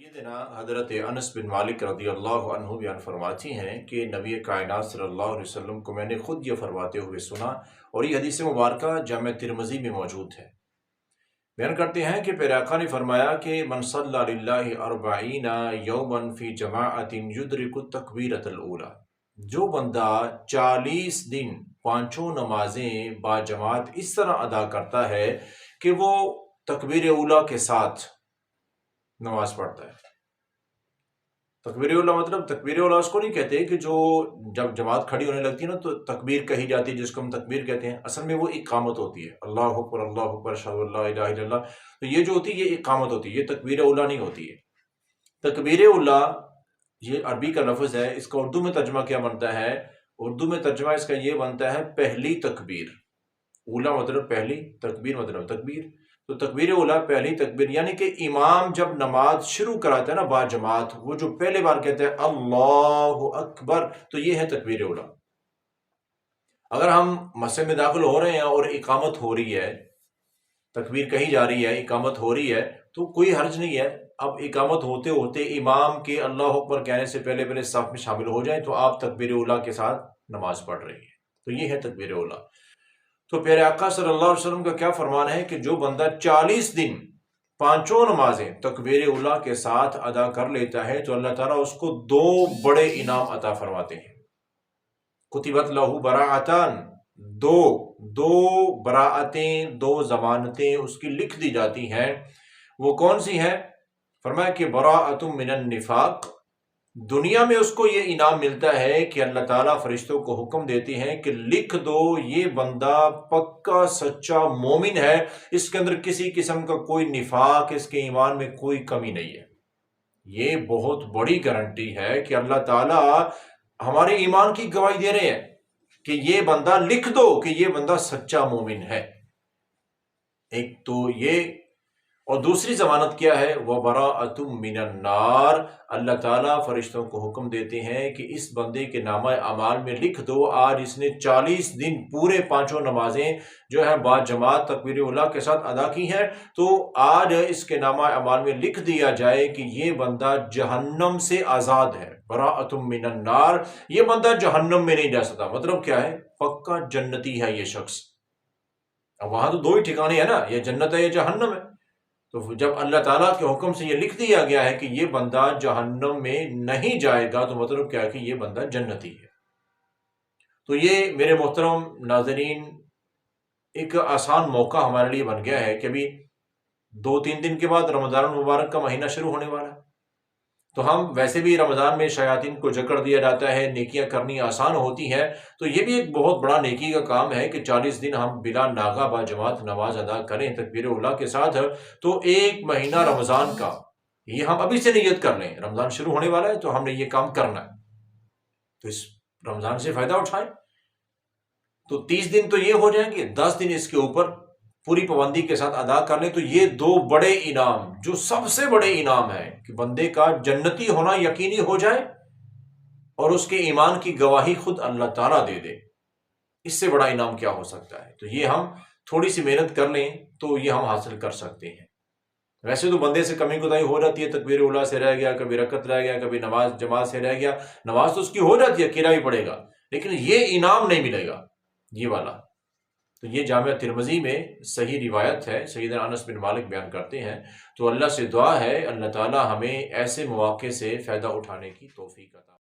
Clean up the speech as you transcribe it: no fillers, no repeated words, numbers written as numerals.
सैयदना हज़रत अनस बिन मालिक रज़ी अल्लाह अन्हु बयान फरमाती हैं कि नबी कायनात सल्लल्लाहु अलैहि वसल्लम को मैंने खुद ये फरमाते हुए सुना, और ये हदीस मुबारक जामे तिरमिज़ी में मौजूद है। बयान करते हैं कि प्यारे आका ने फरमाया कि मन सल्ला लिल्लाहि अर्बईना यौमन फी जमाअतिन युदरिकु तकबीरतल ऊला, जो बंदा 40 दिन पांचों नमाजें बाजमात इस तरह अदा करता है कि वो तकबीर ऊला के साथ नमाज पढ़ता है। तकबीर उला मतलब तकबीर उला उसको नहीं कहते कि जो जब जमात खड़ी होने लगती है ना तो तकबीर कही जाती है, जिसको हम तकबीर कहते हैं। असल में वो इकामत होती है, अल्लाह अकबर अशहदु अल्ला इलाहा इल्लल्लाह। तो ये जो होती है ये इकामत होती है, ये तकबीर उला नहीं होती है। तकबीर उला ये अरबी का लफ्ज़ है, इसका उर्दू में तर्जमा क्या बनता है? उर्दू में तर्जमा इसका ये बनता है पहली तकबीर। उला मतलब पहली, तकबीर मतलब तकबीर। तो तकबीर उला पहली तकबीर, यानी कि इमाम जब नमाज शुरू कराता है ना बाजमात, वो जो पहले बार कहते हैं अल्लाहु अकबर, तो ये है तकबीर उला। अगर हम मस्जिद में दाखिल हो रहे हैं और इकामत हो रही है, तकबीर कही जा रही है, इकामत हो रही है, तो कोई हर्ज नहीं है। अब इकामत होते होते इमाम के अल्लाहु अकबर कहने से पहले पहले साफ में शामिल हो जाए तो आप तकबीर उला के साथ नमाज पढ़ रही है, तो ये है तकबीर उला। तो प्यारे आका सल्लल्लाहु अलैहि वसल्लम का क्या फरमान है कि जो बंदा 40 दिन पांचों नमाजें तकबीर उला के साथ अदा कर लेता है तो अल्लाह ताला उसको 2 बड़े इनाम अता फरमाते हैं। कुतिबत लहू बराअतन, दो बराअतें, 2 जमानतें उसकी लिख दी जाती हैं। वो कौन सी हैं? फरमाया कि बराअतुम मिनन निफाक, दुनिया में उसको ये इनाम मिलता है कि अल्लाह ताला फरिश्तों को हुक्म देते हैं कि लिख दो ये बंदा पक्का सच्चा मोमिन है, इसके अंदर किसी किस्म का कोई निफाक, इसके ईमान में कोई कमी नहीं है। ये बहुत बड़ी गारंटी है कि अल्लाह ताला हमारे ईमान की गवाही दे रहे हैं कि ये बंदा लिख दो कि ये बंदा सच्चा मोमिन है। एक तो ये, और दूसरी जमानत क्या है? वह बराअतुम मिनन नार, अल्लाह ताला फरिश्तों को हुक्म देते हैं कि इस बंदे के नामा अमाल में लिख दो, आज इसने 40 दिन पूरे पांचों नमाजें जो है बाजमात तकबीर उला के साथ अदा की हैं, तो आज इसके नामा अमाल में लिख दिया जाए कि ये बंदा जहन्नम से आज़ाद है। बराअतुम मिनन नार, ये बंदा जहन्नम में नहीं जा सकता। मतलब क्या है? पक्का जन्नती है ये शख्स। अब वहां तो 2 ही ठिकाने है ना, ये जन्नत है या जहन्नम है। तो जब अल्लाह ताला के हुक्म से ये लिख दिया गया है कि ये बंदा जहन्नम में नहीं जाएगा, तो मतलब क्या है कि ये बंदा जन्नती है। तो ये मेरे मोहतरम नाज़रीन एक आसान मौका हमारे लिए बन गया है कि अभी 2-3 दिन के बाद रमज़ान मुबारक का महीना शुरू होने वाला है। तो हम वैसे भी रमज़ान में शयातीन को जकड़ दिया जाता है, नेकियां करनी आसान होती हैं, तो ये भी एक बहुत बड़ा नेकी का काम है कि 40 दिन हम बिला नागा बाजमात नमाज अदा करें तकबीर उला के साथ। तो 1 महीना रमज़ान का ये हम अभी से नियत कर लें, रमज़ान शुरू होने वाला है तो हमने ये काम करना है, तो इस रमज़ान से फ़ायदा उठाएं। तो 30 दिन तो ये हो जाएंगे, 10 दिन इसके ऊपर पूरी पाबंदी के साथ अदा कर ले, तो ये 2 बड़े इनाम, जो सबसे बड़े इनाम है कि बंदे का जन्नती होना यकीनी हो जाए और उसके ईमान की गवाही खुद अल्लाह ताला दे दे। इससे बड़ा इनाम क्या हो सकता है? तो ये हम थोड़ी सी मेहनत कर लें तो ये हम हासिल कर सकते हैं। वैसे तो बंदे से कमी कोताही हो जाती है, तकबीर उला से रह गया, कभी रकत रह गया, कभी नमाज जमात से रह गया, नमाज तो उसकी हो जाती है, अकेला भी पड़ेगा, लेकिन ये इनाम नहीं मिलेगा ये वाला। तो ये जामिया तिरमिज़ी में सही रिवायत है, सैयदना अनस बिन मालिक बयान करते हैं। तो अल्लाह से दुआ है अल्लाह ताला हमें ऐसे मौके से फ़ायदा उठाने की तौफीक अता